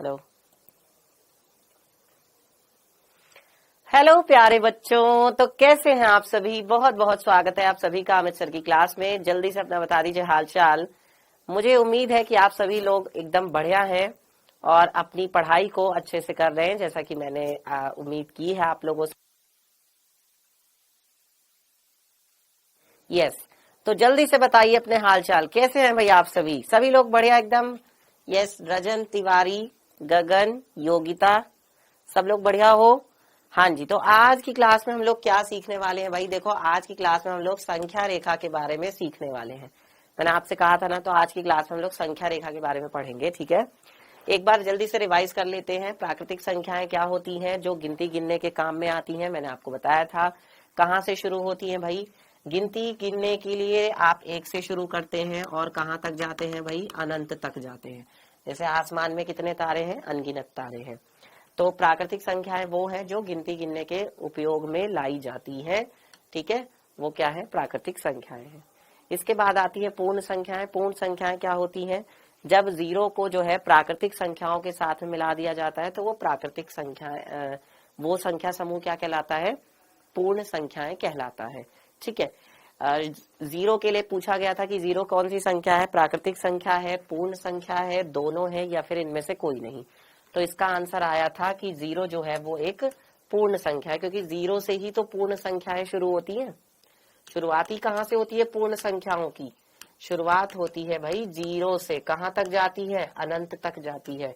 Hello hello प्यारे बच्चों, तो कैसे हैं आप सभी। बहुत बहुत स्वागत है आप सभी का अमित सर की क्लास में। जल्दी से अपना बता दीजिए हाल चाल। मुझे उम्मीद है कि आप सभी लोग एकदम बढ़िया हैं और अपनी पढ़ाई को अच्छे से कर रहे हैं, जैसा कि मैंने उम्मीद की है आप लोगों से। यस, तो जल्दी से बताइए अपने हाल चाल, कैसे हैं भाई आप सभी। सभी लोग बढ़िया एकदम। यस, रजन तिवारी, गगन, योगिता, सब लोग बढ़िया हो। हाँ जी, तो आज की क्लास में हम लोग क्या सीखने वाले हैं भाई। देखो, आज की क्लास में हम लोग संख्या रेखा के बारे में सीखने वाले हैं। मैंने आपसे कहा था ना, तो आज की क्लास में हम लोग संख्या रेखा के बारे में पढ़ेंगे। ठीक है, एक बार जल्दी से रिवाइज कर लेते हैं। प्राकृतिक संख्याएं क्या होती हैं, जो गिनती गिनने के काम में आती हैं। मैंने आपको बताया था कहाँ से शुरू होती है भाई। गिनती गिनने के लिए आप एक से शुरू करते हैं और कहाँ तक जाते हैं भाई, अनंत तक जाते हैं। जैसे आसमान में कितने तारे हैं, अनगिनत तारे हैं। तो प्राकृतिक संख्याएं वो है जो गिनती गिनने के उपयोग में लाई जाती है। ठीक है, वो क्या है, प्राकृतिक संख्याएं हैं। इसके बाद आती है पूर्ण संख्याएं। पूर्ण संख्याएं क्या होती हैं, जब जीरो को जो है प्राकृतिक संख्याओं के साथ में मिला दिया जाता है तो वो प्राकृतिक संख्याएं, वो संख्या समूह क्या कहलाता है, पूर्ण संख्याएं कहलाता है। ठीक है, जीरो के लिए पूछा गया था कि जीरो कौन सी संख्या है, प्राकृतिक संख्या है, पूर्ण संख्या है, दोनों है या फिर इनमें से कोई नहीं। तो इसका आंसर आया था कि जीरो जो है वो एक पूर्ण संख्या है, क्योंकि जीरो से ही तो पूर्ण संख्याएं शुरू होती हैं। शुरुआती कहाँ से होती है पूर्ण संख्याओं की, शुरुआत होती है भाई जीरो से। कहाँ तक जाती है, अनंत तक जाती है।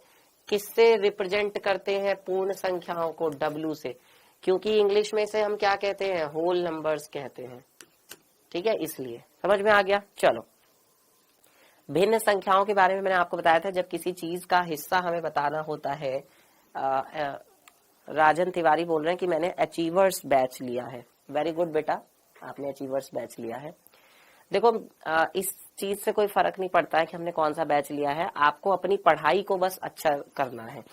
किससे रिप्रेजेंट करते हैं पूर्ण संख्याओं को, डब्ल्यू से, क्योंकि इंग्लिश में से हम क्या कहते हैं, होल नंबर्स कहते हैं। ठीक है, इसलिए समझ में आ गया। चलो, भिन्न संख्याओं के बारे में मैंने आपको बताया था, जब किसी चीज का हिस्सा हमें बताना होता है। राजन तिवारी बोल रहे हैं कि मैंने अचीवर्स बैच लिया है। वेरी गुड बेटा, आपने अचीवर्स बैच लिया है। देखो, इस चीज से कोई फर्क नहीं पड़ता है कि हमने कौन सा बैच लिया है, आपको अपनी पढ़ाई को बस अच्छा करना है।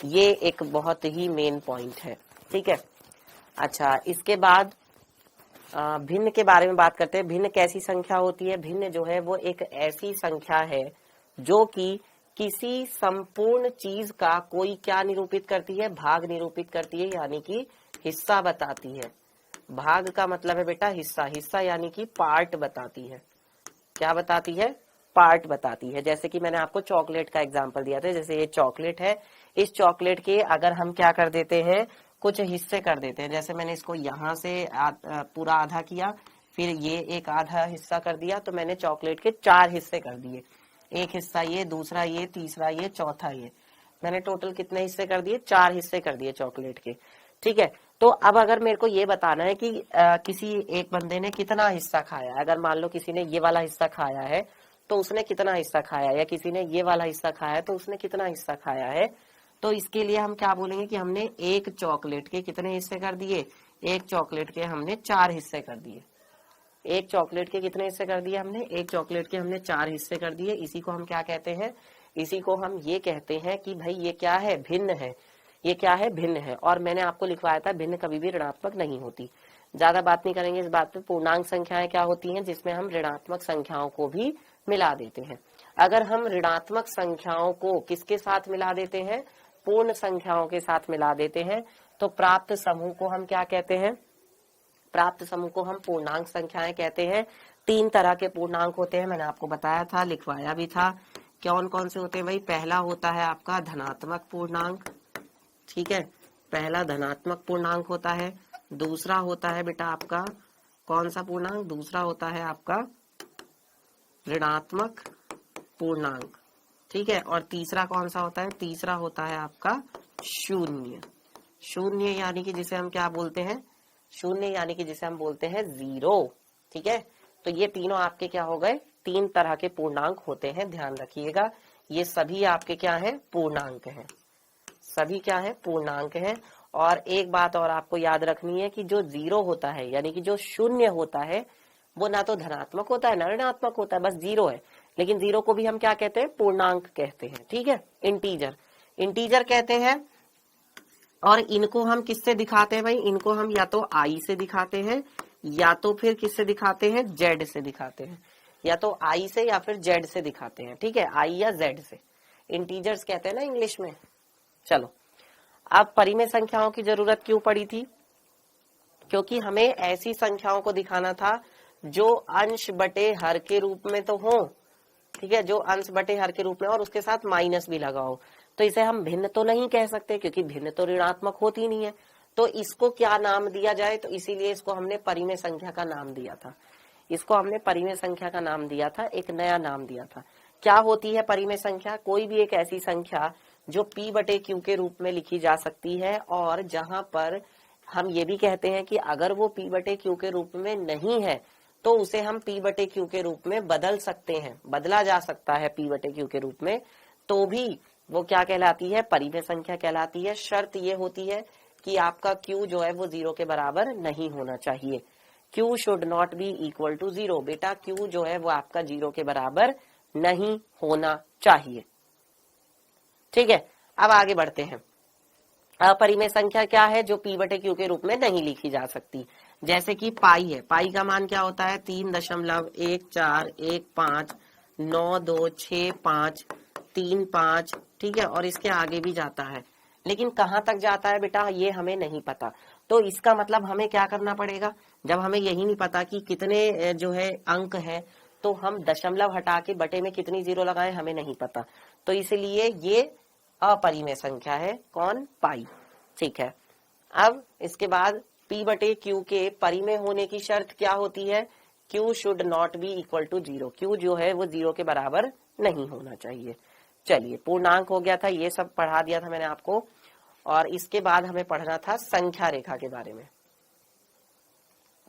ये एक बहुत ही मेन पॉइंट है। ठीक है, अच्छा, इसके बाद भिन्न के बारे में बात करते हैं। भिन्न कैसी संख्या होती है, भिन्न जो है वो एक ऐसी संख्या है जो कि किसी संपूर्ण चीज का कोई क्या निरूपित करती है, भाग निरूपित करती है, यानी कि हिस्सा बताती है। भाग का मतलब है बेटा हिस्सा, हिस्सा यानी कि पार्ट बताती है। क्या बताती है, पार्ट बताती है। जैसे कि मैंने आपको चॉकलेट का एग्जांपल दिया था, जैसे ये चॉकलेट है, इस चॉकलेट के अगर हम क्या कर देते हैं, कुछ हिस्से कर देते हैं। जैसे मैंने इसको यहाँ से पूरा आधा किया, फिर ये एक आधा हिस्सा कर दिया, तो मैंने चॉकलेट के 4 हिस्से कर दिए। एक हिस्सा ये, दूसरा ये, तीसरा ये, चौथा ये। मैंने टोटल कितने हिस्से कर दिए, 4 हिस्से कर दिए चॉकलेट के। ठीक है, तो अब अगर मेरे को ये बताना है कि किसी एक बंदे ने कितना हिस्सा खाया, अगर मान लो किसी ने ये वाला हिस्सा खाया है तो उसने कितना हिस्सा खाया, या किसी ने ये वाला हिस्सा खाया है तो उसने कितना हिस्सा खाया है, तो इसके लिए हम क्या बोलेंगे कि हमने एक चॉकलेट के कितने हिस्से कर दिए, एक चॉकलेट के हमने 4 हिस्से कर दिए। एक चॉकलेट के कितने हिस्से कर दिए हमने, एक चॉकलेट के हमने 4 हिस्से कर दिए। इसी को हम क्या कहते हैं, इसी को हम ये कहते हैं कि भाई ये क्या है, भिन्न है। ये क्या है, भिन्न है। और मैंने आपको लिखवाया था भिन्न कभी भी ऋणात्मक नहीं होती। ज्यादा बात नहीं करेंगे इस बात पे। पूर्णांक संख्याएं क्या होती हैं, जिसमें हम ऋणात्मक संख्याओं को भी मिला देते हैं। अगर हम ऋणात्मक संख्याओं को किसके साथ मिला देते हैं, पूर्ण संख्याओं के साथ मिला देते हैं, तो प्राप्त समूह को हम क्या कहते हैं, प्राप्त समूह को हम पूर्णांक संख्याएं कहते हैं। 3 तरह के पूर्णांक होते हैं, मैंने आपको बताया था, लिखवाया भी था। कौन कौन से होते हैं भाई, पहला होता है आपका धनात्मक पूर्णांक। ठीक है, पहला धनात्मक पूर्णांक होता है। दूसरा होता है बेटा आपका कौन सा पूर्णांक, दूसरा होता है आपका ऋणात्मक पूर्णांक। ठीक है, और तीसरा कौन सा होता है, तीसरा होता है आपका शून्य। शून्य यानी कि जिसे हम क्या बोलते हैं, शून्य यानी कि जिसे हम बोलते हैं जीरो। ठीक है, तो ये तीनों आपके क्या हो गए, 3 तरह के पूर्णांक होते हैं, ध्यान रखिएगा। ये सभी आपके क्या हैं, पूर्णांक हैं। सभी क्या है, पूर्णांक हैं। और एक बात और आपको याद रखनी है कि जो जीरो होता है, यानी कि जो शून्य होता है, वो ना तो धनात्मक होता है ना ऋणात्मक होता है, बस जीरो है। लेकिन जीरो को भी हम क्या कहते हैं, पूर्णांक कहते हैं। ठीक है, इंटीजर, इंटीजर कहते हैं। और इनको हम किससे दिखाते हैं भाई, इनको हम या तो आई से दिखाते हैं, या तो फिर किससे दिखाते हैं, जेड से दिखाते हैं। या तो आई से या फिर जेड से दिखाते हैं। ठीक है, आई या जेड से इंटीजर्स कहते हैं ना इंग्लिश में। चलो, अब परिमेय संख्याओं की जरूरत क्यों पड़ी थी? क्योंकि हमें ऐसी संख्याओं को दिखाना था जो अंश बटे हर के रूप में तो हो, ठीक है, जो अंश बटे हर के रूप में और उसके साथ माइनस भी लगा हो। तो इसे हम भिन्न तो नहीं कह सकते क्योंकि भिन्न तो ऋणात्मक होती नहीं है। तो इसको क्या नाम दिया जाए? तो इसीलिए इसको हमने परिमेय संख्या का नाम दिया था। इसको हमने परिमेय संख्या का नाम दिया था, एक नया नाम दिया था। क्या होती है परिमेय संख्या? कोई भी एक ऐसी संख्या जो p बटे q के रूप में लिखी जा सकती है और जहां पर हम ये भी कहते हैं कि अगर वो p बटे q के रूप में नहीं है तो उसे हम p बटे q के रूप में बदल सकते हैं, बदला जा सकता है p बटे q के रूप में, तो भी वो क्या कहलाती है? परिमेय संख्या कहलाती है। शर्त ये होती है कि आपका q जो है वो 0 के बराबर नहीं होना चाहिए। q should not be equal to 0। बेटा q जो है वो आपका 0 के बराबर नहीं होना चाहिए। ठीक है, अब आगे बढ़ते हैं। अपरिमेय संख्या क्या है? जो p बटे q के रूप में नहीं लिखी जा सकती। जैसे कि पाई है, पाई का मान क्या होता है? 3.1415926535 ठीक है, और इसके आगे भी जाता है, लेकिन कहाँ तक जाता है बेटा ये हमें नहीं पता। तो इसका मतलब हमें क्या करना पड़ेगा? जब हमें यही नहीं पता कि कितने जो है अंक है, तो हम दशमलव हटा के बटे में कितनी जीरो लगाएं हमें नहीं पता। तो इसलिए ये अपरिमेय संख्या है। कौन? पाई। ठीक है, अब इसके बाद p बटे q के परिमेय होने की शर्त क्या होती है? q should not be equal to 0। q जो है वो 0 के बराबर नहीं होना चाहिए। चलिए, पूर्णांक हो गया था, ये सब पढ़ा दिया था मैंने आपको। और इसके बाद हमें पढ़ना था संख्या रेखा के बारे में।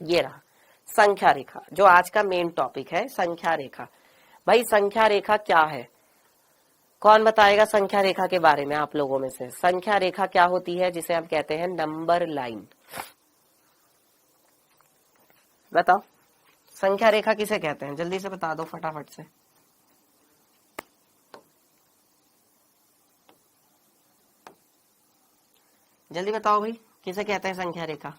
ये रहा संख्या रेखा, जो आज का मेन टॉपिक है, संख्या रेखा। भाई संख्या रेखा क्या है? कौन बताएगा संख्या रेखा के बारे में आप लोगों में से? संख्या रेखा क्या होती है? जिसे हम कहते हैं नंबर लाइन। बताओ, संख्या रेखा किसे कहते हैं? जल्दी से बता दो फटाफट से। जल्दी बताओ भाई, किसे कहते हैं संख्या रेखा?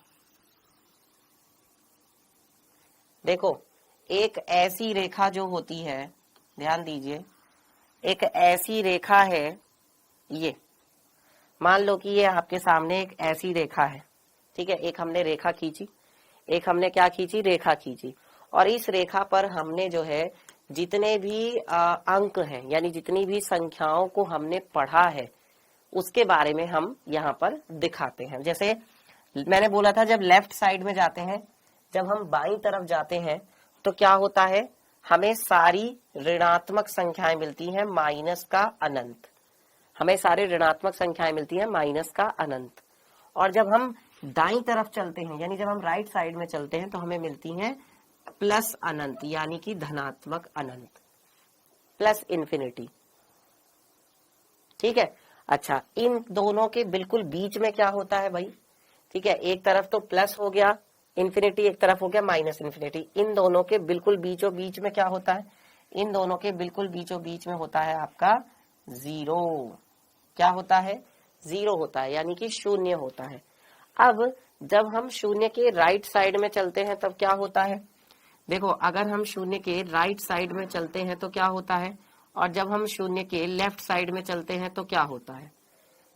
देखो, एक ऐसी रेखा जो होती है, ध्यान दीजिए, एक ऐसी रेखा है, ये मान लो कि ये आपके सामने एक ऐसी रेखा है, ठीक है। एक हमने रेखा खींची, एक हमने क्या खींची? रेखा खींची। और इस रेखा पर हमने जो है जितने भी अंक हैं, यानी जितनी भी संख्याओं को हमने पढ़ा है उसके बारे में हम यहाँ पर दिखाते हैं। जैसे मैंने बोला था, जब लेफ्ट साइड में जाते हैं, जब हम बाईं तरफ जाते हैं तो क्या होता है? हमें सारी ऋणात्मक संख्याएं मिलती हैं माइनस का अनंत। हमें सारी ऋणात्मक संख्याएं मिलती हैं माइनस का अनंत। और जब हम दाईं तरफ चलते हैं, यानी जब हम राइट साइड में चलते हैं, तो हमें मिलती हैं प्लस अनंत, यानी कि धनात्मक अनंत, प्लस इन्फिनिटी। ठीक है। अच्छा, इन दोनों के बिल्कुल बीच में क्या होता है भाई? ठीक है, एक तरफ तो प्लस हो गया इन्फिनिटी, एक तरफ हो गया माइनस इन्फिनिटी। इन दोनों के बिल्कुल बीचों बीच में क्या होता है? इन दोनों के बिल्कुल बीचों बीच में होता है आपका जीरो। क्या होता है? जीरो होता है, यानी कि शून्य होता है। अब जब हम शून्य के राइट साइड में चलते हैं तब क्या होता है? देखो, अगर हम शून्य के राइट साइड में चलते हैं तो क्या होता है, और जब हम शून्य के लेफ्ट साइड में चलते हैं तो क्या होता है?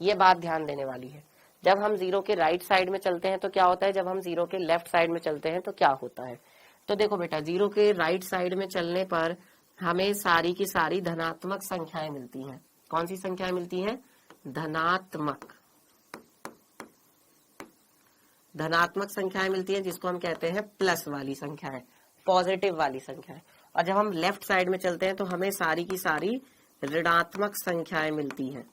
ये बात ध्यान देने वाली है। जब हम जीरो के राइट साइड में चलते हैं तो क्या होता है, जब हम जीरो के लेफ्ट साइड में चलते हैं तो क्या होता है? तो देखो बेटा, जीरो के राइट साइड में चलने पर हमें सारी की सारी धनात्मक संख्याएं मिलती हैं। कौन सी संख्याएं मिलती हैं? धनात्मक संख्याएं मिलती हैं, जिसको हम कहते हैं प्लस वाली संख्याएं, पॉजिटिव वाली संख्याएं। और जब हम लेफ्ट साइड में चलते हैं तो हमें सारी की सारी ऋणात्मक संख्याएं मिलती हैं,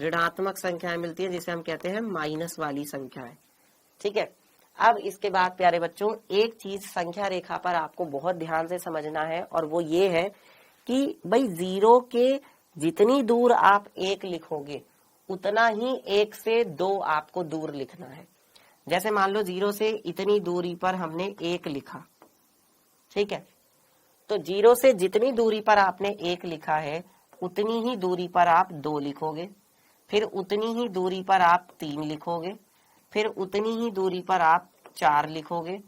ऋणात्मक संख्याएं मिलती है, जिसे हम कहते हैं माइनस वाली संख्याएं। ठीक है। अब इसके बाद प्यारे बच्चों, एक चीज संख्या रेखा पर आपको बहुत ध्यान से समझना है, और वो ये है कि भाई जीरो के जितनी दूर आप एक लिखोगे उतना ही एक से दो आपको दूर लिखना है। जैसे मान लो जीरो से इतनी दूरी पर हमने एक लिखा, ठीक है, तो जीरो से जितनी दूरी पर आपने एक लिखा है उतनी ही दूरी पर आप दो लिखोगे, फिर उतनी ही दूरी पर आप तीन लिखोगे, फिर उतनी ही दूरी पर आप चार लिखोगे,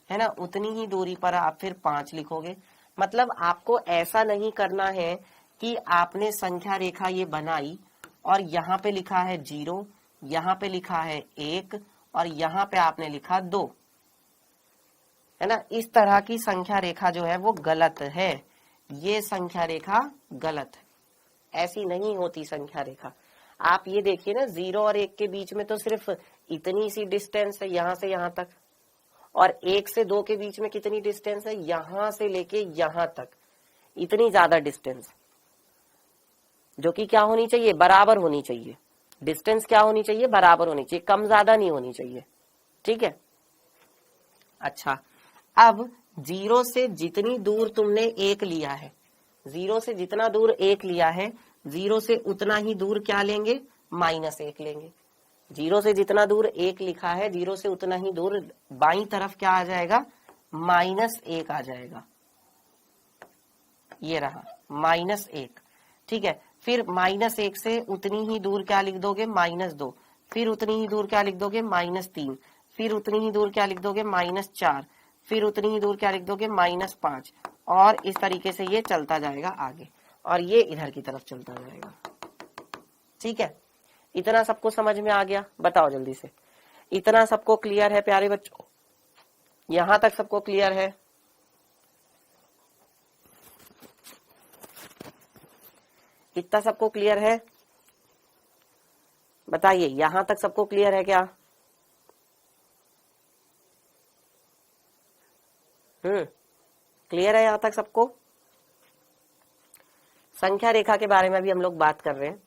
है ना, उतनी ही दूरी पर आप फिर पांच लिखोगे। मतलब आपको ऐसा नहीं करना है कि आपने संख्या रेखा ये बनाई और यहाँ पे लिखा है 0, यहाँ पे लिखा है 1 और यहाँ पे आपने लिखा 2, है ना। इस तरह की संख्या रेखा जो है वो गलत है, ये संख्या रेखा गलत है, ऐसी नहीं होती संख्या रेखा। आप ये देखिए ना, 0 और 1 के बीच में तो सिर्फ इतनी सी डिस्टेंस है यहां से यहां तक, और 1 से 2 के बीच में कितनी डिस्टेंस है, यहां से लेके यहां तक, इतनी ज्यादा डिस्टेंस, जो कि क्या होनी चाहिए, बराबर होनी चाहिए। डिस्टेंस क्या होनी चाहिए, बराबर होनी चाहिए, कम ज्यादा नहीं होनी चाहिए, ठीक है। अच्छा, अब 0 से जितनी दूर तुमने 1 लिया है, 0 से जितना दूर 1 लिया है, 0 से उतना ही दूर क्या लेंगे, -1 लेंगे। 0 से जितना दूर 1 लिखा है, 0 से उतना ही दूर बाईं तरफ क्या आ जाएगा, -1 आ जाएगा, ये रहा -1, ठीक है। फिर -1 से उतनी ही दूर क्या लिख दोगे, -2, फिर उतनी ही दूर क्या लिख दोगे, -3, फिर उतनी ही दूर क्या लिख दोगे, -4, फिर उतनी ही दूर क्या लिख दोगे, -5, और इस तरीके से ये चलता जाएगा आगे, और ये इधर की तरफ चलता जाएगा, ठीक है। इतना सबको समझ में आ गया, बताओ जल्दी से, इतना सबको क्लियर है प्यारे बच्चों, यहां तक सबको क्लियर है? इतना सबको क्लियर है, बताइए, यहां तक सबको क्लियर है क्या? क्लियर है यहां तक सबको? संख्या रेखा के बारे में भी हम लोग बात कर रहे हैं।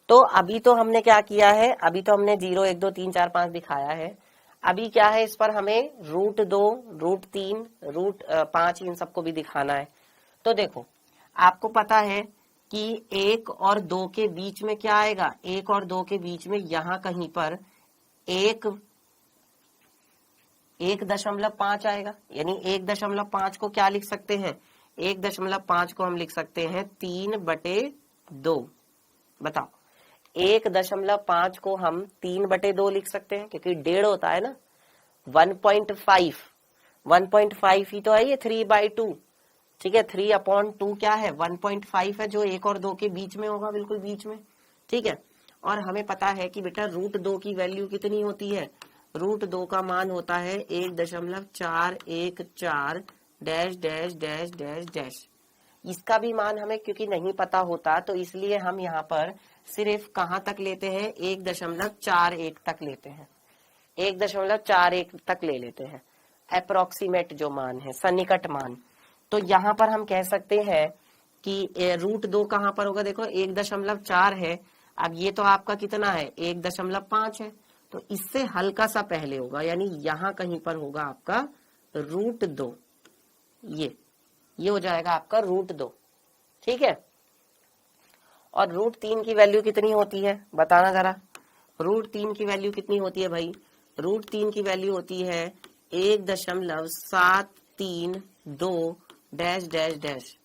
तो अभी तो हमने क्या किया है, अभी तो हमने 0, 1, 2, 3, 4, 5 दिखाया है। अभी क्या है, इस पर हमें √2, √3, √5 इन सबको भी दिखाना है। तो देखो, आपको पता है कि 1 और 2 के बीच में क्या आएगा, 1 और 2 के बीच में यहां कहीं पर 1.5 आएगा, यानी 1.5 को क्या लिख सकते हैं, 1.5 को हम लिख सकते हैं 3/2। बताओ, 1.5 को हम 3/2 लिख सकते हैं, क्योंकि 1.5 होता है ना, 1.5 ही तो है ये 3/2, ठीक है। 3/2 क्या है, 1.5 है, जो 1 और 2 के बीच में होगा, बिल्कुल बीच में, ठीक है। और हमें पता है कि बेटा √2 की वैल्यू कितनी होती है, √2 का मान होता है 1.414 dash dash dash dash dash. इसका भी मान हमें क्योंकि नहीं पता होता, तो इसलिए हम यहाँ पर सिर्फ कहां तक लेते हैं, 1.41 तक लेते हैं, 1.41 तक ले लेते हैं, अप्रोक्सीमेट जो मान है, सन्निकट मान। तो यहाँ पर हम कह सकते हैं कि √2 कहां पर होगा, देखो 1.4 है, अब ये तो आपका कितना है, 1.5 है, तो इससे हल्का सा पहले होगा, यानी यहाँ कहीं पर होगा आपका √2, ये हो जाएगा आपका √2, ठीक है। और √3 की वैल्यू कितनी होती है, बताना जरा, √3 की वैल्यू कितनी होती है भाई, √3 की वैल्यू होती है 1.732 डैश डैश डैश।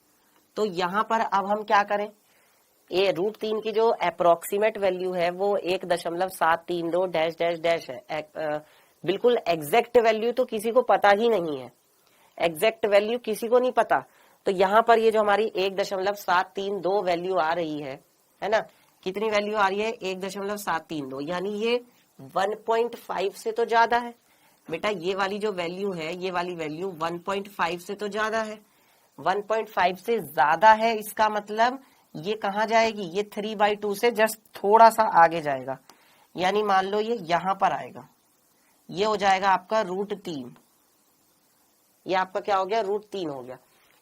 तो यहाँ पर अब हम क्या करें, ये √3 की जो अप्रोक्सीमेट वैल्यू है वो 1.732 डैश डैश डैश है। बिल्कुल एग्जैक्ट वैल्यू तो किसी को पता ही नहीं है, एग्जैक्ट वैल्यू किसी को नहीं पता। तो यहाँ पर ये जो हमारी 1.732 वैल्यू आ रही है ना, कितनी वैल्यू आ रही है, 1.732, यानी ये 1.5 से तो ज्यादा है बेटा। ये वाली जो वैल्यू है, ये वाली वैल्यू 1.5 से तो ज्यादा है, 1.5 से ज्यादा है, इसका मतलब ये कहाँ जाएगी, ये 3/2 से जस्ट थोड़ा सा आगे जाएगा, यानी मान लो ये यहां पर आएगा, ये हो जाएगा आपका √3, ये आपका क्या हो गया, √3 हो गया।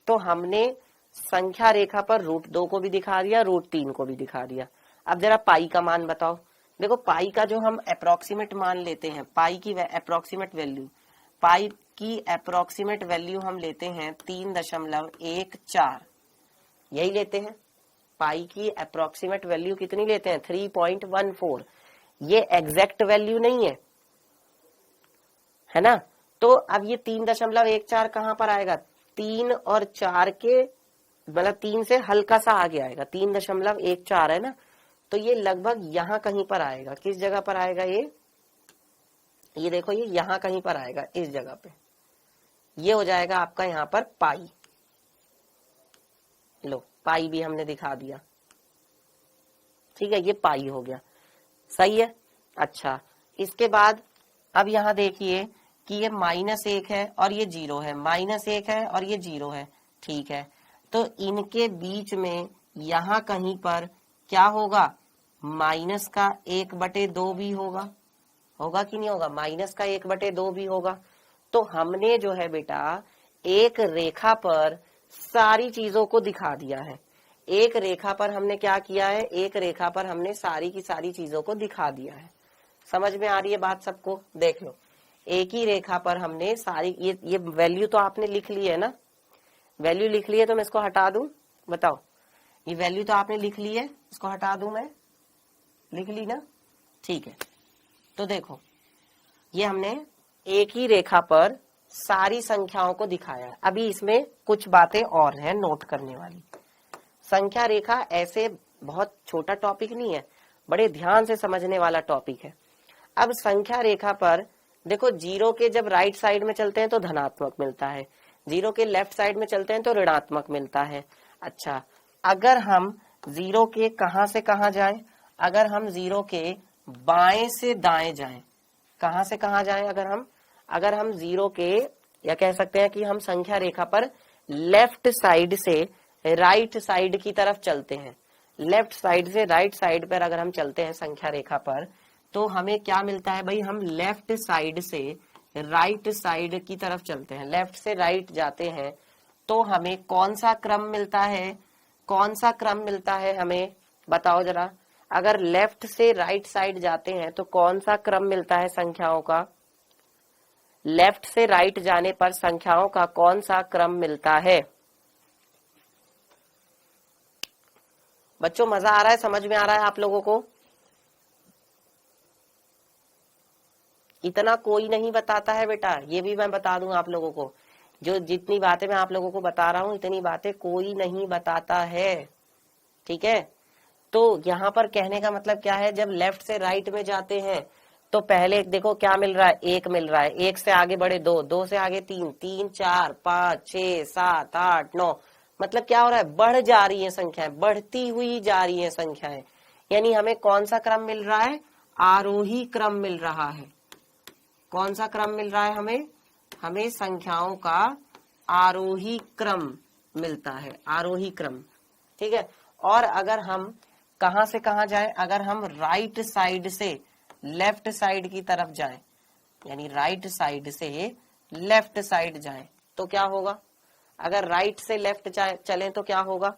तो हमने संख्या रेखा पर √2 को भी दिखा दिया, √3 को भी दिखा दिया। अब जरा पाई का मान बताओ। देखो पाई का जो हम अप्रोक्सीमेट मान लेते हैं, पाई की अप्रोक्सीमेट वैल्यू, पाई की अप्रोक्सीमेट वैल्यू हम लेते हैं 3.14, यही लेते हैं। पाई की अप्रोक्सीमेट वैल्यू कितनी लेते हैं, 3.14। ये एग्जैक्ट वैल्यू नहीं है ना। तो अब ये 3.14 कहां पर आएगा, 3 और 4 के, मतलब 3 से हल्का सा आगे आएगा, 3.14 है ना, तो ये लगभग यहां कहीं पर आएगा। किस जगह पर आएगा ये देखो, ये यहां कहीं पर आएगा, इस जगह पे। ये हो जाएगा आपका यहां पर पाई। लो पाई भी हमने दिखा दिया, ठीक है, ये पाई हो गया, सही है। अच्छा, इसके बाद अब यहाँ देखिए कि ये -1 है और ये 0 है, -1 है और ये 0 है, ठीक है। तो इनके बीच में यहाँ कहीं पर क्या होगा, माइनस का 1/2 भी होगा, होगा कि नहीं होगा, माइनस का 1/2 भी होगा। तो हमने जो है बेटा एक रेखा पर सारी चीजों को दिखा दिया है, एक रेखा पर हमने क्या किया है, एक रेखा पर हमने सारी की सारी चीजों को दिखा दिया है। समझ में आ रही है बात सबको? देख लो, एक ही रेखा पर हमने सारी, ये वैल्यू तो आपने लिख ली है ना, वैल्यू लिख ली है, तो मैं इसको हटा दूं, बताओ, ये वैल्यू तो आपने लिख ली है, इसको हटा दूं मैं, लिख ली ना, ठीक है। तो देखो, ये हमने एक ही रेखा पर सारी संख्याओं को दिखाया है। अभी इसमें कुछ बातें और हैं नोट करने वाली। संख्या रेखा ऐसे बहुत छोटा टॉपिक नहीं है, बड़े ध्यान से समझने वाला टॉपिक है। अब संख्या रेखा पर देखो, 0 के जब राइट साइड में चलते हैं तो धनात्मक मिलता है, 0 के लेफ्ट साइड में चलते हैं तो ऋणात्मक मिलता है। अच्छा, अगर हम 0 के कहां से कहां जाएं, अगर हम 0 के बाएं से दाएं जाएं, कहां से कहां जाएं, अगर हम 0 के, या कह सकते हैं कि हम संख्या रेखा पर लेफ्ट साइड से राइट साइड की तरफ चलते हैं, लेफ्ट साइड से राइट साइड पर अगर हम चलते हैं संख्या रेखा पर, तो हमें क्या मिलता है भाई, हम लेफ्ट साइड से राइट साइड की तरफ चलते हैं, लेफ्ट से राइट जाते हैं, तो हमें कौन सा क्रम मिलता है, कौन सा क्रम मिलता है हमें, बताओ जरा। अगर लेफ्ट से राइट साइड जाते हैं तो कौन सा क्रम मिलता है संख्याओं का, लेफ्ट से राइट जाने पर संख्याओं का कौन सा क्रम मिलता है? बच्चों मजा आ रहा है, समझ में आ रहा है आप लोगों को? इतना कोई नहीं बताता है बेटा, ये भी मैं बता दूं आप लोगों को, जो जितनी बातें मैं आप लोगों को बता रहा हूं इतनी बातें कोई नहीं बताता है, ठीक है। तो यहाँ पर कहने का मतलब क्या है, जब लेफ्ट से राइट में जाते हैं तो पहले देखो क्या मिल रहा है, 1 मिल रहा है, 1 से आगे बढ़े 2, 2 से आगे 3, 3 4 5 6 7 8 9, मतलब क्या हो रहा है, बढ़ जा रही है संख्याएं, बढ़ती हुई जा रही है संख्याएं, यानी हमें कौन सा क्रम मिल रहा है, आरोही क्रम मिल रहा है। कौन सा क्रम मिल रहा है हमें, हमें संख्याओं का आरोही क्रम मिलता है, आरोही क्रम, ठीक है। और अगर हम कहां से कहां जाएं, अगर हम राइट साइड से लेफ्ट साइड की तरफ जाएं, यानी राइट साइड से लेफ्ट साइड जाएं, तो क्या होगा, अगर राइट से लेफ्ट चलें तो क्या होगा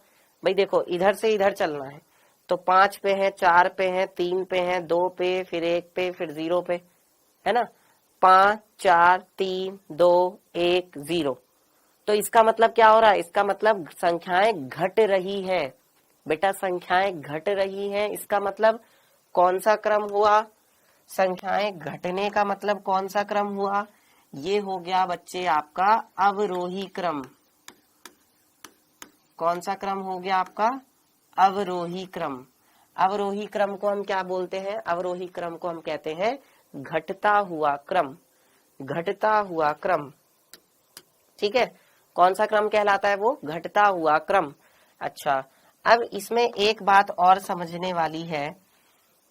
भाई, देखो इधर से इधर चलना है, तो 5 पे है, 4 पे है, 3 पे है, 2 पे, फिर 1 पे, फिर 0 पे, है ना, 5 4 3 2 1 0। तो इसका मतलब क्या हो रहा है, इसका मतलब संख्याएं घट रही है बेटा, संख्याएं घट रही हैं, इसका मतलब कौन सा क्रम हुआ, संख्याएं घटने का मतलब कौन सा क्रम हुआ, ये हो गया बच्चे आपका अवरोही क्रम। कौन सा क्रम हो गया आपका, अवरोही क्रम। अवरोही क्रम को हम क्या बोलते हैं, अवरोही क्रम को हम कहते हैं घटता हुआ क्रम, घटता हुआ क्रम, ठीक है। कौन सा क्रम कहलाता है वो, घटता हुआ क्रम। अच्छा, अब इसमें एक बात और समझने वाली है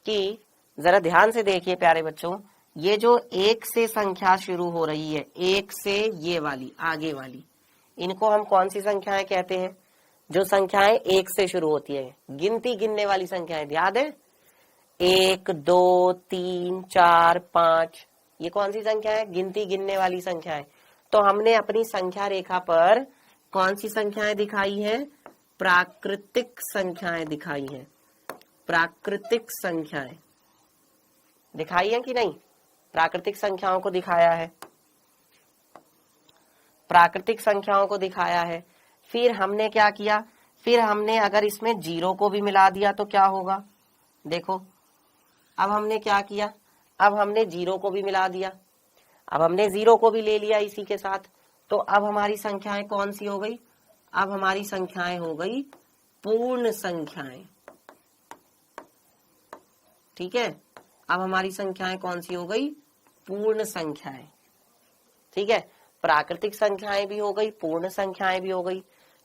कि जरा ध्यान से देखिए प्यारे बच्चों, ये जो 1 से संख्या शुरू हो रही है, 1 से ये वाली आगे वाली, इनको हम कौन सी संख्याएं कहते हैं, जो संख्याएं 1 से शुरू होती है, गिनती गिनने वाली संख्याएं, याद है, 1 2 3 4 5, ये कौन सी संख्या है, गिनती गिनने वाली संख्याएं। तो हमने अपनी संख्या रेखा पर कौन सी संख्याएं दिखाई है, प्राकृतिक संख्याएं दिखाई हैं, प्राकृतिक संख्याएं दिखाई है कि नहीं, प्राकृतिक संख्याओं को दिखाया है, प्राकृतिक संख्याओं को दिखाया है। फिर हमने क्या किया, फिर हमने अगर इसमें 0 को भी मिला दिया तो क्या होगा, देखो अब हमने क्या किया, अब हमने 0 को भी मिला दिया, अब हमने 0 को भी ले लिया इसी के साथ, तो अब हमारी संख्याएं कौन सी हो गई, अब हमारी संख्याएं हो गई पूर्ण संख्याएं, ठीक है। अब हमारी संख्याएं कौन सी हो गई, पूर्ण संख्याएं, ठीक है। प्राकृतिक संख्याएं भी हो गई, पूर्ण संख्याएं भी हो गई,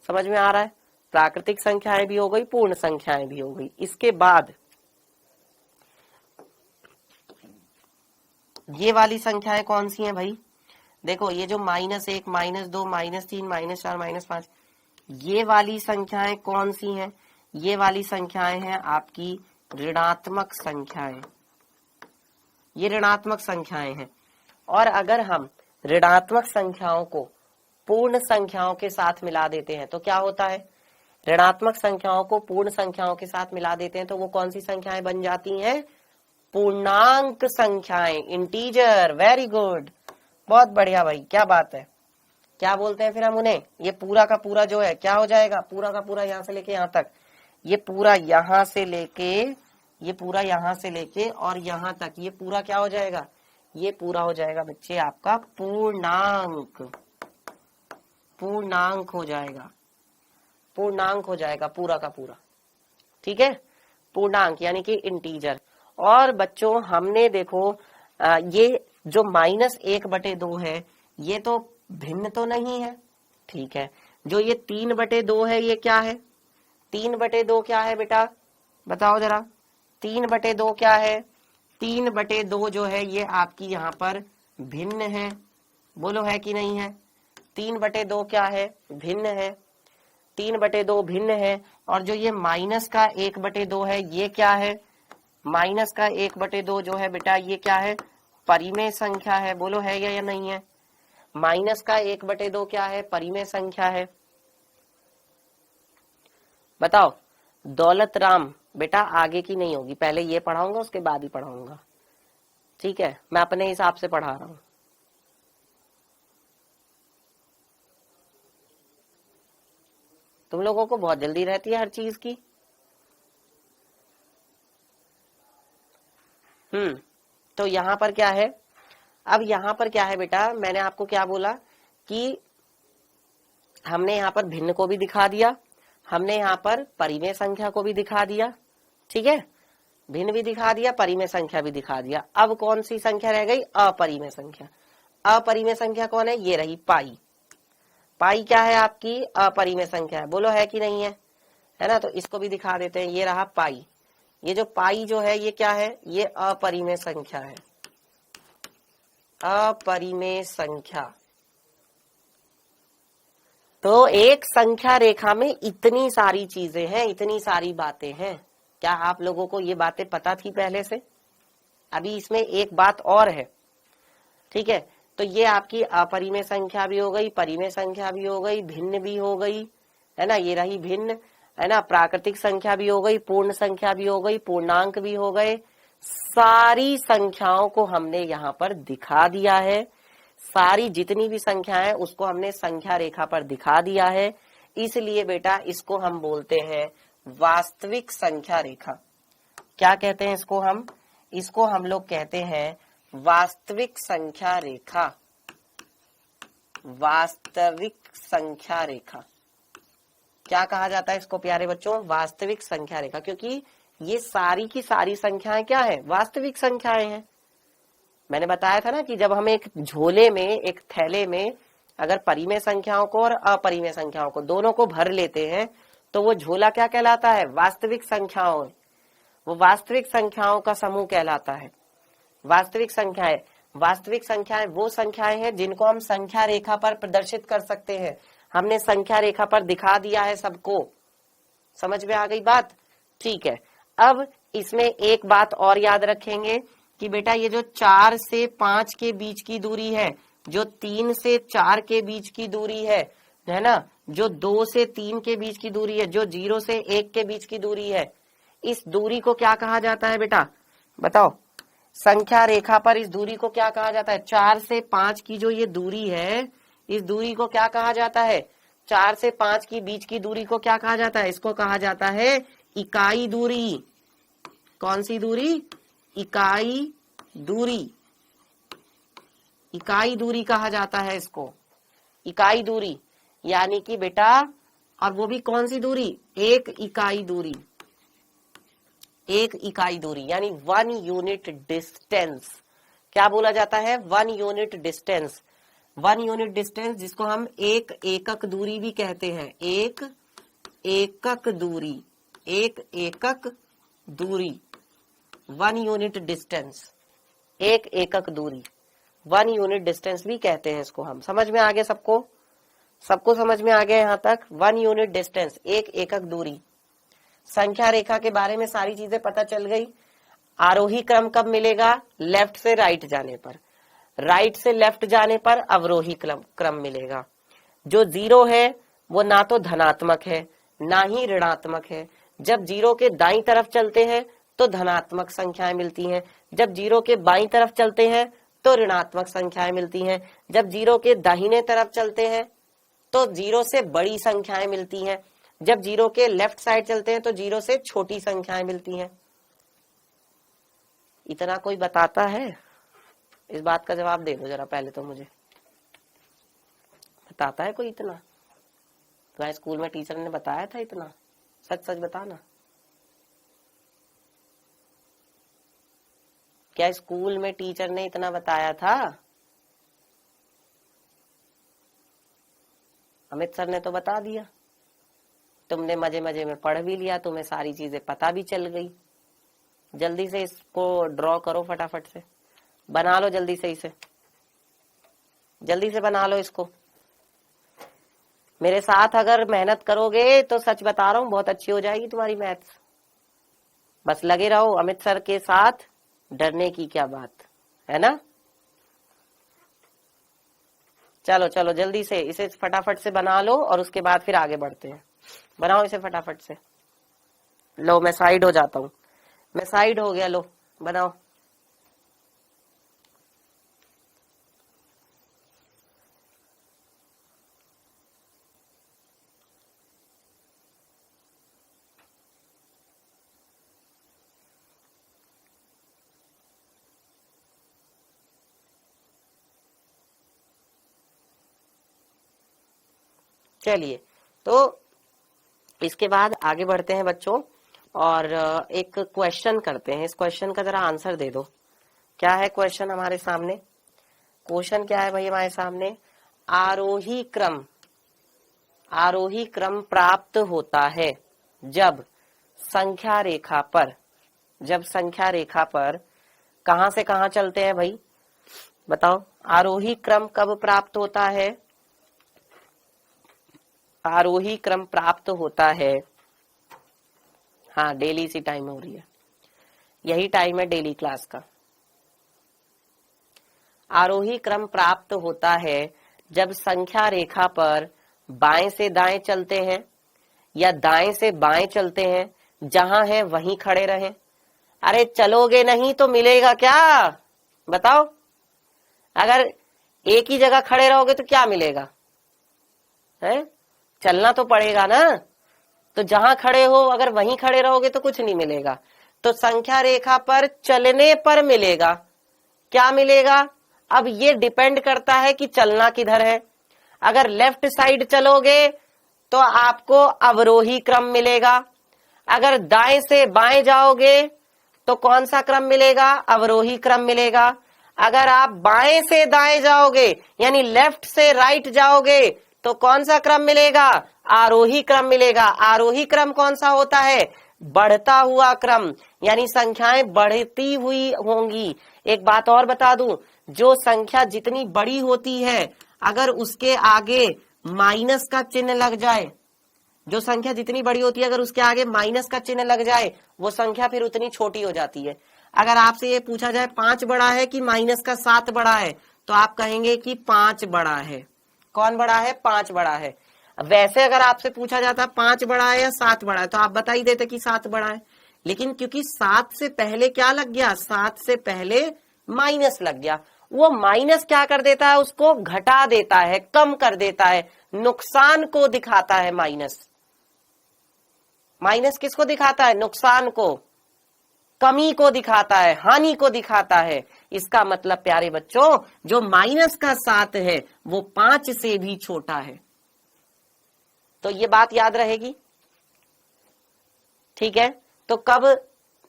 समझ में आ रहा है, प्राकृतिक संख्याएं भी हो गई, पूर्ण संख्याएं भी हो गई। इसके बाद ये वाली संख्याएं कौन सी हैं भाई? देखो ये जो -1, -2, -3, -4, -5, ये वाली संख्याएं कौन सी हैं? ये वाली संख्याएं हैं आपकी ऋणात्मक संख्याएं। ये ऋणात्मक संख्याएं हैं। और अगर हम ऋणात्मक संख्याओं को पूर्ण संख्याओं के साथ मिला देते हैं तो क्या होता है? ऋणात्मक संख्याओं को पूर्ण संख्याओं के साथ मिला देते हैं तो वो कौन सी संख्याएं बन जाती हैं? पूर्णांक संख्याएं, इंटीजर। वेरी गुड, बहुत बढ़िया भाई, क्या बात है। क्या बोलते हैं फिर हम उन्हें? ये पूरा का पूरा जो है क्या हो जाएगा? पूरा का पूरा यहां से लेके यहां तक, ये पूरा यहां से लेके, ये पूरा यहां से लेके और यहां तक, ये पूरा क्या हो जाएगा? ये पूरा हो जाएगा बच्चे आपका पूर्णांक। पूर्णांक हो जाएगा, पूर्णांक हो जाएगा पूरा का पूरा। ठीक है, पूर्णांक यानी कि इंटीजर। और बच्चों हमने देखो ये जो -1/2 है ये तो भिन्न तो नहीं है। ठीक है, जो ये 3/2 है ये क्या है? 3/2 क्या है बेटा? बताओ जरा, 3/2 क्या है? 3/2 जो है ये आपकी यहाँ पर भिन्न है। बोलो है कि नहीं है? 3/2 क्या है? भिन्न है। 3/2 भिन्न है। और जो ये -1/2 है ये क्या है? -1/2 जो है बेटा ये क्या है? परिमेय संख्या है। बोलो है या नहीं है? -1/2 क्या है? परिमेय संख्या है। बताओ। दौलत राम बेटा आगे की नहीं होगी, पहले ये पढ़ाऊंगा उसके बाद ही पढ़ाऊंगा। ठीक है, मैं अपने हिसाब से पढ़ा रहा हूं। तुम लोगों को बहुत जल्दी रहती है हर चीज की। तो यहां पर क्या है? अब यहां पर क्या है बेटा? मैंने आपको क्या बोला कि हमने यहाँ पर भिन्न को भी दिखा दिया, हमने यहाँ पर परिमेय संख्या को भी दिखा दिया। ठीक है, भिन्न भी दिखा दिया, परिमेय संख्या भी दिखा दिया। अब कौन सी संख्या रह गई? अपरिमेय संख्या। अपरिमेय संख्या कौन है? ये रही पाई। पाई क्या है आपकी? अपरिमेय संख्या है। बोलो है कि नहीं है ना? तो इसको भी दिखा देते हैं, ये रहा पाई। ये जो पाई जो है ये क्या है? ये अपरिमेय संख्या है। अपरिमेय संख्या। तो एक संख्या रेखा में इतनी सारी चीजें हैं, इतनी सारी बातें हैं। क्या आप लोगों को ये बातें पता थी पहले से? अभी इसमें एक बात और है। ठीक है, तो ये आपकी अपरिमेय संख्या भी हो गई, परिमेय संख्या भी हो गई, भिन्न भी हो गई, है ना? ये रही भिन्न, है ना? प्राकृतिक संख्या भी हो गई, पूर्ण संख्या भी हो गई, पूर्णांक भी हो गए। सारी संख्याओं को हमने यहाँ पर दिखा दिया है। सारी जितनी भी संख्या है उसको हमने संख्या रेखा पर दिखा दिया है। इसलिए बेटा इसको हम बोलते हैं वास्तविक संख्या रेखा। क्या कहते हैं इसको हम? इसको हम लोग कहते हैं वास्तविक संख्या रेखा। वास्तविक संख्या रेखा क्या कहा जाता है इसको प्यारे बच्चों? वास्तविक संख्या रेखा, क्योंकि ये सारी की सारी संख्याएं क्या है? वास्तविक संख्याएं हैं। मैंने बताया था ना कि जब हम एक झोले में, एक थैले में अगर परिमेय संख्याओं को और अपरिमेय संख्याओं को दोनों को भर लेते हैं तो वो झोला क्या कहलाता है? वास्तविक संख्याओं। वो वास्तविक संख्याओं का समूह कहलाता है। वास्तविक संख्याएं, वास्तविक संख्याएं वो संख्याएं हैं जिनको हम संख्या रेखा पर प्रदर्शित कर सकते हैं। हमने संख्या रेखा पर दिखा दिया है सबको। समझ में आ गई बात? ठीक है, अब इसमें एक बात और याद रखेंगे कि बेटा ये जो 4 से 5 के बीच की दूरी है, जो 3 से 4 के बीच की दूरी है ना? जो 2 से 3 के बीच की दूरी है, जो 0 से 1 के बीच की दूरी है, इस दूरी को क्या कहा जाता है बेटा? बताओ। संख्या रेखा पर इस दूरी को क्या कहा जाता है? 4 से 5 की जो ये दूरी है, इस दूरी को क्या कहा जाता है? 4 से 5 की बीच की दूरी को क्या कहा जाता है? इसको कहा जाता है इकाई दूरी। कौन सी दूरी? इकाई दूरी। इकाई दूरी कहा जाता है इसको। इकाई दूरी यानी कि बेटा, और वो भी कौन सी दूरी? एक इकाई दूरी। एक इकाई दूरी यानी 1 यूनिट डिस्टेंस। क्या बोला जाता है? 1 यूनिट डिस्टेंस। 1 यूनिट डिस्टेंस जिसको हम एक एकक दूरी भी कहते हैं। एक एकक दूरी। एक एकक दूरी, 1 यूनिट डिस्टेंस। एक एकक दूरी, 1 यूनिट डिस्टेंस भी कहते हैं इसको हम। समझ में आ गया सबको? सबको समझ में आ गया यहाँ तक? 1 यूनिट डिस्टेंस, एक एकक दूरी। संख्या रेखा के बारे में सारी चीजें पता चल गई। आरोही क्रम कब मिलेगा? लेफ्ट से राइट जाने पर। राइट से लेफ्ट जाने पर अवरोही क्रम मिलेगा। जो 0 है वो ना तो धनात्मक है ना ही ऋणात्मक है। जब 0 के दाईं तरफ चलते हैं तो धनात्मक संख्याएं मिलती हैं, जब 0 के बाईं तरफ चलते हैं तो ऋणात्मक संख्याएं मिलती हैं, जब 0 के दाहिने तरफ चलते हैं तो 0 से बड़ी संख्याएं मिलती हैं, जब 0 के लेफ्ट साइड चलते हैं तो 0 से छोटी संख्याएं मिलती हैं। इतना कोई बताता है? इस बात का जवाब दे दो जरा पहले तो मुझे। बताता है कोई इतना? तुम्हारे स्कूल में टीचर ने बताया था इतना? सच सच बताना। क्या स्कूल में टीचर ने इतना बताया था? अमित सर ने तो बता दिया, तुमने मजे मजे में पढ़ भी लिया, तुम्हें सारी चीजें पता भी चल गई। जल्दी से इसको ड्रॉ करो, फटाफट से बना लो, जल्दी से इसे जल्दी से बना लो इसको। मेरे साथ अगर मेहनत करोगे तो सच बता रहा हूं बहुत अच्छी हो जाएगी तुम्हारी मैथ्स। बस लगे रहो अमित सर के साथ, डरने की क्या बात है ना। चलो चलो जल्दी से इसे फटाफट से बना लो और उसके बाद फिर आगे बढ़ते हैं। बनाओ इसे फटाफट से। लो मैं साइड हो जाता हूं, मैं साइड हो गया, लो बनाओ। चलिए तो इसके बाद आगे बढ़ते हैं बच्चों और एक क्वेश्चन करते हैं। इस क्वेश्चन का जरा आंसर दे दो। क्या है क्वेश्चन हमारे सामने? क्वेश्चन क्या है भाई हमारे सामने? आरोही क्रम प्राप्त होता है जब संख्या रेखा पर कहां से कहां चलते हैं भाई? बताओ आरोही क्रम कब प्राप्त होता है? आरोही क्रम प्राप्त होता है, हाँ डेली सी टाइम हो रही है, यही टाइम है डेली क्लास का। आरोही क्रम प्राप्त होता है जब संख्या रेखा पर बाएं से दाएं चलते हैं या दाएं से बाएं चलते हैं, जहां है वहीं खड़े रहें। अरे चलोगे नहीं तो मिलेगा क्या? बताओ, अगर एक ही जगह खड़े रहोगे तो क्या मिलेगा? है चलना तो पड़ेगा ना। तो जहां खड़े हो अगर वहीं खड़े रहोगे तो कुछ नहीं मिलेगा। तो संख्या रेखा पर चलने पर मिलेगा। क्या मिलेगा? अब ये डिपेंड करता है कि चलना किधर है। अगर लेफ्ट साइड चलोगे तो आपको अवरोही क्रम मिलेगा, अगर दाएं से बाएं जाओगे तो कौन सा क्रम मिलेगा? अवरोही क्रम मिलेगा। अगर आप बाएं से दाएं जाओगे यानी लेफ्ट से राइट जाओगे तो कौन सा क्रम मिलेगा? आरोही क्रम मिलेगा। आरोही क्रम कौन सा होता है? बढ़ता हुआ क्रम, यानी संख्याएं बढ़ती हुई होंगी। एक बात और बता दूं, जो संख्या जितनी बड़ी होती है अगर उसके आगे माइनस का चिन्ह लग जाए, जो संख्या जितनी बड़ी होती है अगर उसके आगे माइनस का चिन्ह लग जाए वो संख्या फिर उतनी छोटी हो जाती है। अगर आपसे ये पूछा जाए 5 बड़ा है कि माइनस का 7 बड़ा है तो आप कहेंगे कि 5 बड़ा है। कौन बड़ा है? 5 बड़ा है। वैसे अगर आपसे पूछा जाता 5 बड़ा है या 7 बड़ा है तो आप बता ही देते कि 7 बड़ा है, लेकिन क्योंकि 7 से पहले क्या लग गया? 7 से पहले माइनस लग गया। वो माइनस क्या कर देता है? उसको घटा देता है, कम कर देता है, नुकसान को दिखाता है। माइनस किसको दिखाता है? नुकसान को, कमी को दिखाता है, हानि को दिखाता है। इसका मतलब प्यारे बच्चों जो माइनस का 7 है वो 5 से भी छोटा है। तो ये बात याद रहेगी, ठीक है। तो कब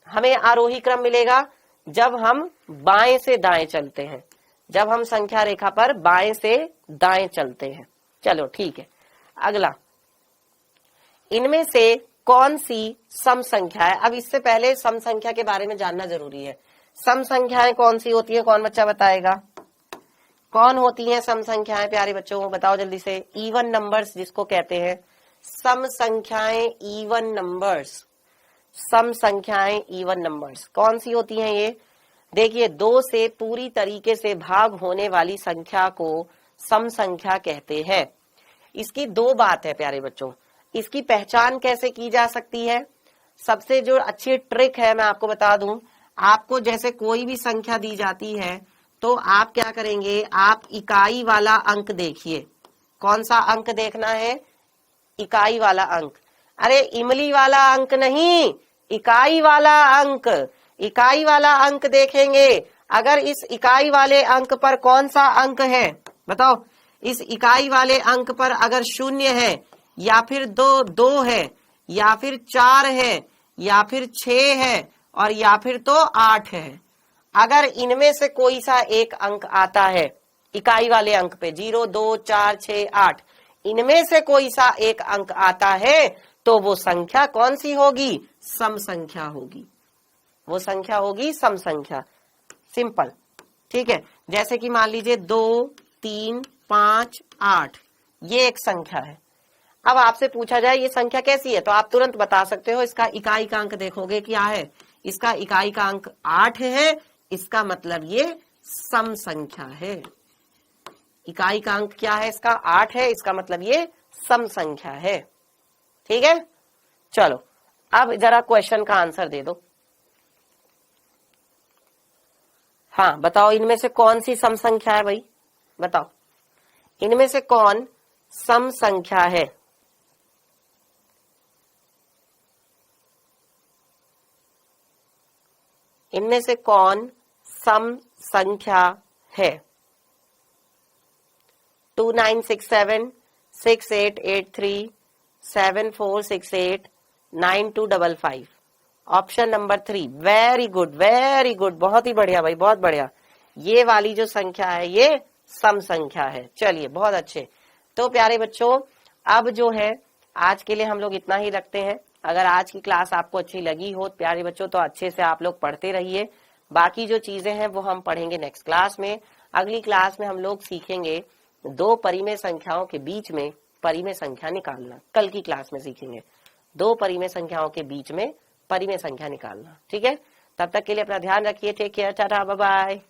हमें आरोही क्रम मिलेगा? जब हम बाएं से दाएं चलते हैं, जब हम संख्या रेखा पर बाएं से दाएं चलते हैं। चलो ठीक है, अगला, इनमें से कौन सी सम संख्या है? अब इससे पहले सम संख्या के बारे में जानना जरूरी है। सम संख्याएं कौन सी होती है, कौन बच्चा बताएगा? कौन होती हैं सम संख्याएं प्यारे बच्चों, बताओ जल्दी से। इवन नंबर्स जिसको कहते हैं, सम संख्याएं इवन नंबर्स, सम संख्याएं इवन नंबर्स कौन सी होती हैं ये? देखिए, 2 से पूरी तरीके से भाग होने वाली संख्या को सम संख्या कहते हैं। इसकी 2 बात है प्यारे बच्चों। इसकी पहचान कैसे की जा सकती है? सबसे जो अच्छी ट्रिक है मैं आपको बता दूं, आपको जैसे कोई भी संख्या दी जाती है तो आप क्या करेंगे, आप इकाई वाला अंक देखिए। कौन सा अंक देखना है? इकाई वाला अंक। अरे इमली वाला अंक नहीं, इकाई वाला अंक। इकाई वाला अंक देखेंगे। अगर इस इकाई वाले अंक पर कौन सा अंक है बताओ? इस इकाई वाले अंक पर अगर 0 है, या फिर 2 है, या फिर 4 है, या फिर 6 है, और या फिर तो 8 है। अगर इनमें से कोई सा एक अंक आता है इकाई वाले अंक पे, 0, 2, 4, 6, 8, इनमें से कोई सा एक अंक आता है तो वो संख्या कौन सी होगी? सम संख्या होगी। वो संख्या होगी सम संख्या। सिंपल, ठीक है। जैसे कि मान लीजिए 2, 3, 5, 8 ये एक संख्या है। अब आपसे पूछा जाए ये संख्या कैसी है, तो आप तुरंत बता सकते हो। इसका इकाई का अंक देखोगे क्या है, इसका इकाई का अंक 8 है, इसका मतलब ये सम संख्या है। इकाई का अंक क्या है इसका? 8 है, इसका मतलब ये सम संख्या है। ठीक है, चलो अब जरा क्वेश्चन का आंसर दे दो। हाँ बताओ, इनमें से कौन सी सम संख्या है भाई? बताओ, इनमें से कौन सम संख्या है? इनमें से कौन सम संख्या है? 2967 6883 7468 9255। Option number 3। Very good, very good, बहुत ही बढ़िया भाई, बहुत बढ़िया। ये वाली जो संख्या है ये सम संख्या है। चलिए, बहुत अच्छे। तो प्यारे बच्चों, अब जो है आज के लिए हम लोग इतना ही रखते हैं। अगर आज की क्लास आपको अच्छी लगी हो प्यारे बच्चों तो अच्छे से आप लोग पढ़ते रहिए। बाकी जो चीजें हैं वो हम पढ़ेंगे नेक्स्ट क्लास में। अगली क्लास में हम लोग सीखेंगे 2 परिमेय संख्याओं के बीच में परिमेय संख्या निकालना। कल की क्लास में सीखेंगे 2 परिमेय संख्याओं के बीच में परिमेय संख्या निकालना। ठीक है, तब तक के लिए अपना ध्यान रखिए। Take care, tata, bye bye.